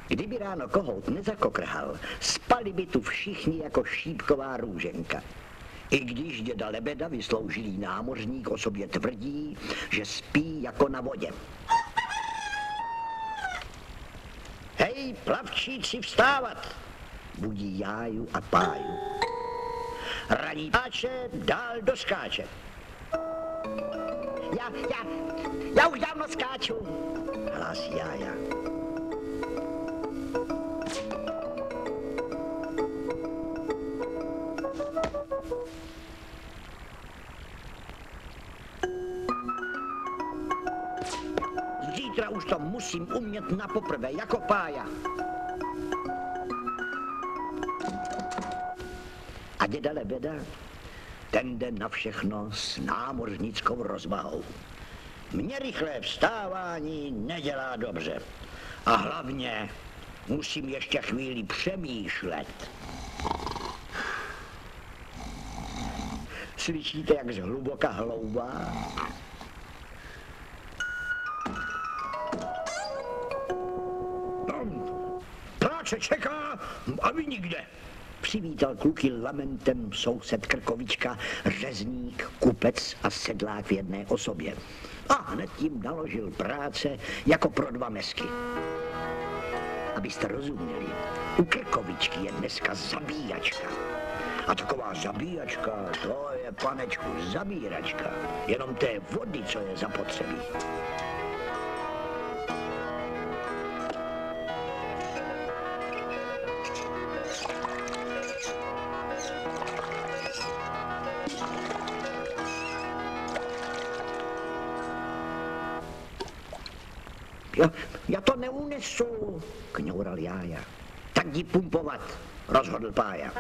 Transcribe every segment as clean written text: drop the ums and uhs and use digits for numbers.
Kdyby ráno kohout nezakokrhal, spali by tu všichni jako šípková růženka. I když děda Lebeda, vysloužilý námořník, o sobě tvrdí, že spí jako na vodě. Hej, plavčíci, vstávat! Budí Jáju a Páju. Raní páče dál do skáče. Já už dávno skáču, hlásí Jája. Zítra už to musím umět napoprvé, jako Pája. A děda Lebeda, ten jde na všechno s námořnickou rozvahou. Mně rychlé vstávání nedělá dobře. A hlavně musím ještě chvíli přemýšlet. Slyšíte, jak zhluboka hloubá? Práce čeká a vy nikde. Přivítal kluky lamentem soused Krkovička, řezník, kupec a sedlák v jedné osobě. A hned tím naložil práce jako pro 2 mesky. Abyste rozuměli, u Krkovičky je dneska zabíjačka. A taková zabíjačka, to je, panečku, zabíračka. Jenom té vody, co je zapotřebí. Já to neunesu, kňoural Jája. Tak jdi pumpovat, rozhodl Pája.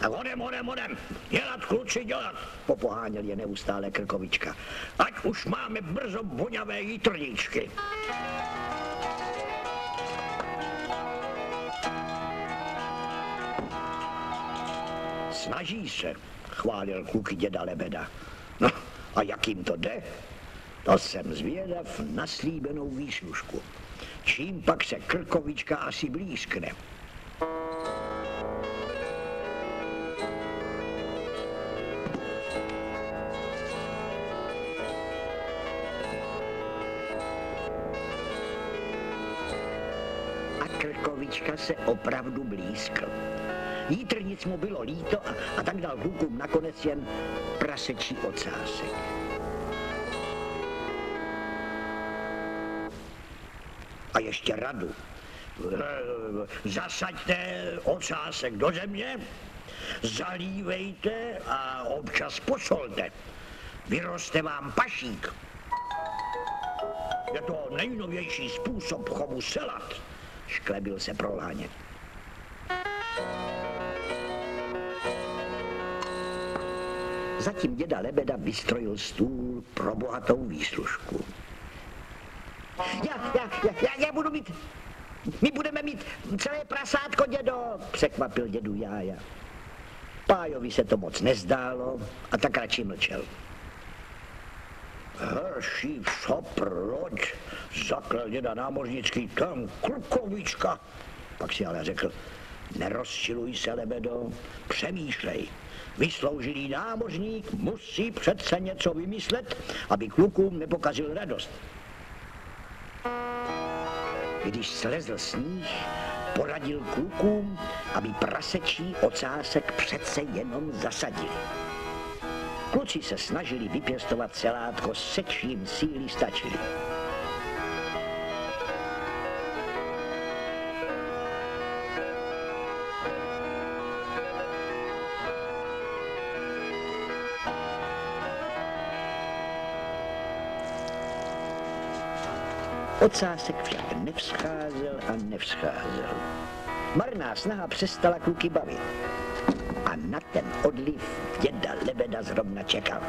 A odem, dělat, kluci, dělat, popoháněl je neustále Krkovička. Ať už máme brzo voňavé jitrníčky. Snaží se, chválil kluky děda Lebeda. No, a jak jim to jde? To jsem zvědav na slíbenou výslužku. Čím pak se Krkovička asi blízkne. Krkovička se opravdu blízkl. Jitrnic mu bylo líto a tak dal klukům nakonec jen prasečí ocásek. A ještě radu. Zasaďte ocásek do země, zalívejte a občas posolte. Vyroste vám pašík. Je to nejnovější způsob chovu selat. Šklebil se Proláně. Zatím děda Lebeda vystrojil stůl pro bohatou výslužku. Já budu mít... My budeme mít celé prasátko, dědo, překvapil dědu Jája. Pájovi se to moc nezdálo a tak radši mlčel. Herší proč, zaklel děda námořnický, tam Krkovička. Pak si ale řekl, nerozčiluj se, Lebedo, přemýšlej. Vysloužilý námořník musí přece něco vymyslet, aby klukům nepokazil radost. Když slezl sníh, poradil klukům, aby prasečí ocásek přece jenom zasadili. Kluci se snažili vypěstovat celátko, se čím síly stačily. Ocásek však nevzcházel a nevzcházel. Marná snaha přestala kluky bavit. A na ten odliv děda Lebeda zrovna čekal.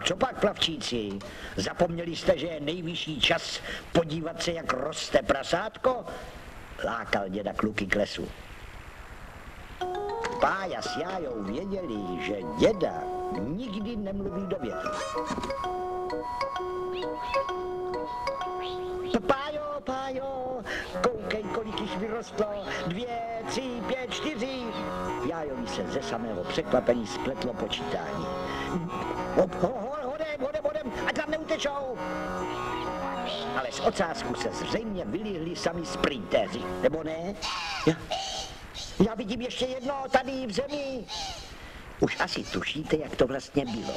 Co pak, plavčíci? Zapomněli jste, že je nejvyšší čas podívat se, jak roste prasátko? Lákal děda kluky k lesu. Pája s Jájou věděli, že děda nikdy nemluví do větru. Pájo, koukej, kolik jich vyrostlo. 2, 3, 5, 4. Jájovi se ze samého překvapení spletlo počítání. Hodem, ať tam neutečou. Ale z ocásku se zřejmě vylihli sami sprintéři, nebo ne? Já vidím ještě jedno tady v zemi. Už asi tušíte, jak to vlastně bylo.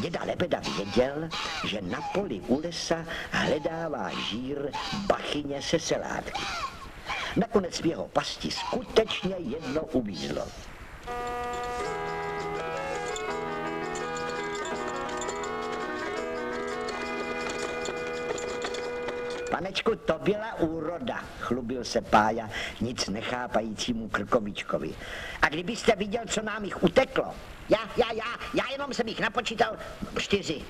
Děda Lebeda věděl, že na poli u lesa hledává žír bachyně se selátky. Nakonec v jeho pasti skutečně jedno uvízlo. Panečku, to byla úroda, chlubil se Pája nic nechápajícímu Krkovičkovi. A kdybyste viděl, co nám jich uteklo. Já jenom jsem jich napočítal 4.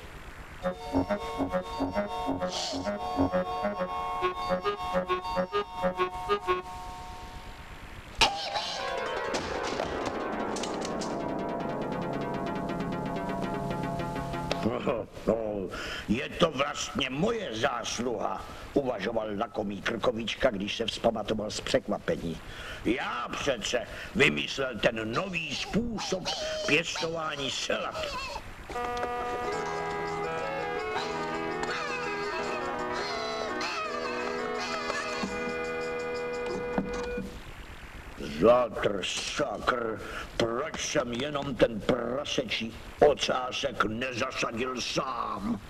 Je to vlastně moje zásluha, uvažoval lakomý Krkovička, když se vzpamatoval z překvapení. Já přece vymyslel ten nový způsob pěstování selat. Sakr, proč jsem jenom ten prasečí ocásek nezasadil sám?